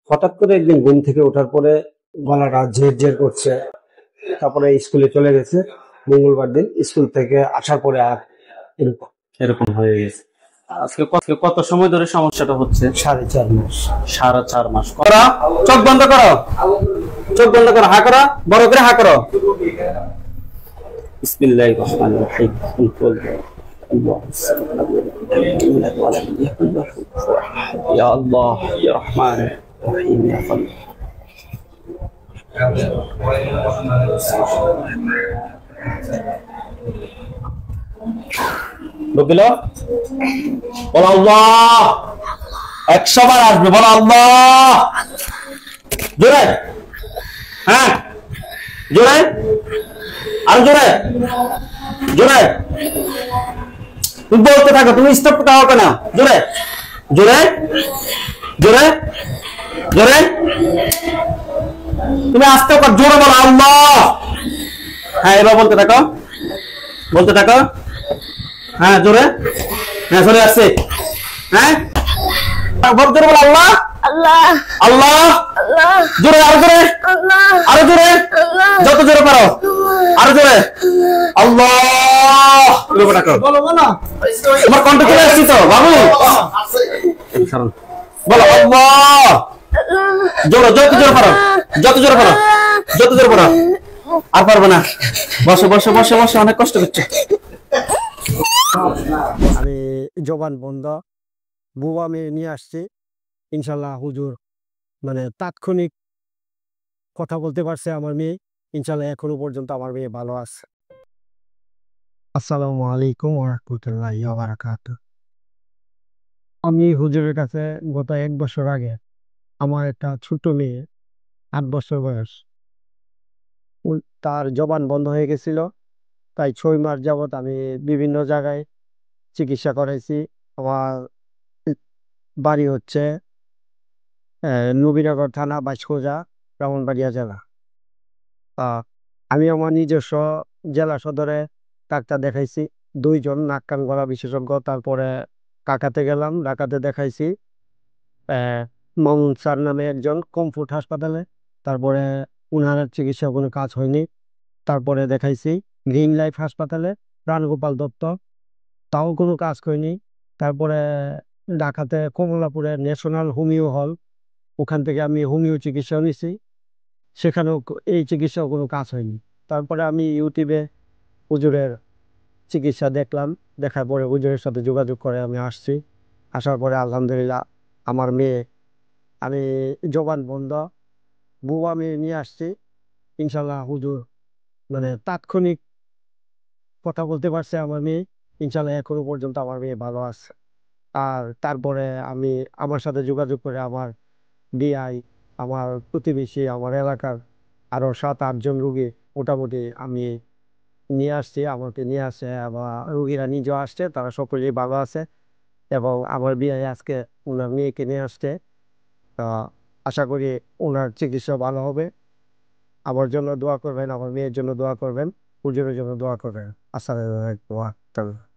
হঠাৎ করে একদিন ঘুম থেকে ওঠার পরে গলাটা ঝের করছে। তারপরে স্কুলে চলে গেছে। মঙ্গলবার দিন স্কুল থেকে আসার পরে আর এরকম এরকম হয়ে গেছে। আজকে কত সময় ধরে সমস্যাটা হচ্ছে? 4.5 মাস। 4.5 মাস। করো, চোখ বন্ধ করো, চোখ বন্ধ করো, হা করো, বড় করে হা করো। বিসমিল্লাহির রহমানির রহিম। ইয়া আল্লাহ ইয়া রহমান রহিম ইয়া আল্লাহ। বুঝলো? বলো আল্লাহ। 100 বার আসবে, বলো আল্লাহ। জোরে, হ্যাঁ জোরে, আর জোরে জোরে। তুমি বলতে থাকো, তুমি স্টপ করতে হবে না। জোরে জোরে জোরে জোরে। তুমি আস্তে কর, জোরে বলো আল্লাহ। হ্যাঁ এবার বলতে থাকো, বলতে থাকো। হ্যাঁ জোরে, হ্যাঁ চলে আসছে। হ্যাঁ জোরে বলো আল্লাহ আল্লাহ আল্লাহ। আল্লাহ জোরে, আরো জোরে, আল্লাহ আরো জোরে, যত জোরে পারো, আরো জোরে। আল্লাহ। বলো বলো তোমার কণ্ঠ চলে আসছি তো বাবু। বলো আল্লাহ। জোরে, যত জোরে পারো, যত জোরে পারো, যত জোরে পারো। আর পারবে না। বসে বসে বসে বসে, অনেক কষ্ট করছে। আমি জবান বন্ধ বুবা মেয়ে নিয়ে আসছি। ইনশাল্লাহ হুজুর মানে তাৎক্ষণিক কথা বলতে পারছে আমার মেয়ে। ইনশাল্লাহ এখনো পর্যন্ত আমার মেয়ে ভালো আছে। আসসালামু আলাইকুম ওয়া রাহমাতুল্লাহি ওয়া বারাকাতুহু। আমি হুজুরের কাছে গত 1 বছর আগে আমার একটা ছোট মেয়ে 8 বছর বয়স, তার জবান বন্ধ হয়ে গেছিল। তাই 6 মাস যাবত আমি বিভিন্ন জায়গায় চিকিৎসা করাইছি। আমার বাড়ি হচ্ছে নবীনগর থানা, বাইশখোজা, ব্রাহ্মণবাড়িয়া জেলা। আমি আমার নিজস্ব জেলা সদরে ডাক্তার দেখাইছি, 2 জন নাক কান গলা বিশেষজ্ঞ। তারপরে ঢাকাতে গেলাম, ঢাকাতে দেখাইছি মামুন স্যার নামে একজন, কমফোর্ট হাসপাতালে। তারপরে উনার চিকিৎসা কোনো কাজ হয়নি। তারপরে দেখাইছি গ্রিন লাইফ হাসপাতালে, প্রাণগোপাল দত্ত, তাও কোনো কাজ হয়নি। তারপরে ঢাকাতে কমলাপুরে ন্যাশনাল হোমিও হল, ওখান থেকে আমি হোমিও চিকিৎসা নিছি, সেখানেও এই চিকিৎসাও কোনো কাজ হয়নি। তারপরে আমি ইউটিউবে হুজুরের চিকিৎসা দেখলাম, দেখার পরে হুজুরের সাথে যোগাযোগ করে আমি আসছি। আসার পরে আলহামদুলিল্লাহ আমার মেয়ে, আমি জবান বন্ধ বুবা মেয়ে নিয়ে আসছি। ইনশাল্লাহ হুজুর মানে তাৎক্ষণিক কথা বলতে পারছে আমার মেয়ে। ইনশাল্লাহ এখনো পর্যন্ত আমার মেয়ে ভালো আছে। আর তারপরে আমি আমার সাথে যোগাযোগ করে আমার বিআই, আমার প্রতিবেশী, আমার এলাকার আরো 7-8 জন রুগী মোটামুটি আমি নিয়ে আসছি, আমাকে নিয়ে আসছে, এবং রুগীরা নিজেও আসছে, তারা সকলেই ভালো আছে। এবং আমার বিআই আজকে ওনার মেয়েকে নিয়ে আসছে। তা আশা করি ওনার চিকিৎসা ভালো হবে। আমার জন্য দোয়া করবেন, আমার মেয়ের জন্য দোয়া করবেন, হুজুরের জন্য দোয়া করবেন। আসসালামু আলাইকুম ওয়া রাহমাতুল্লাহ।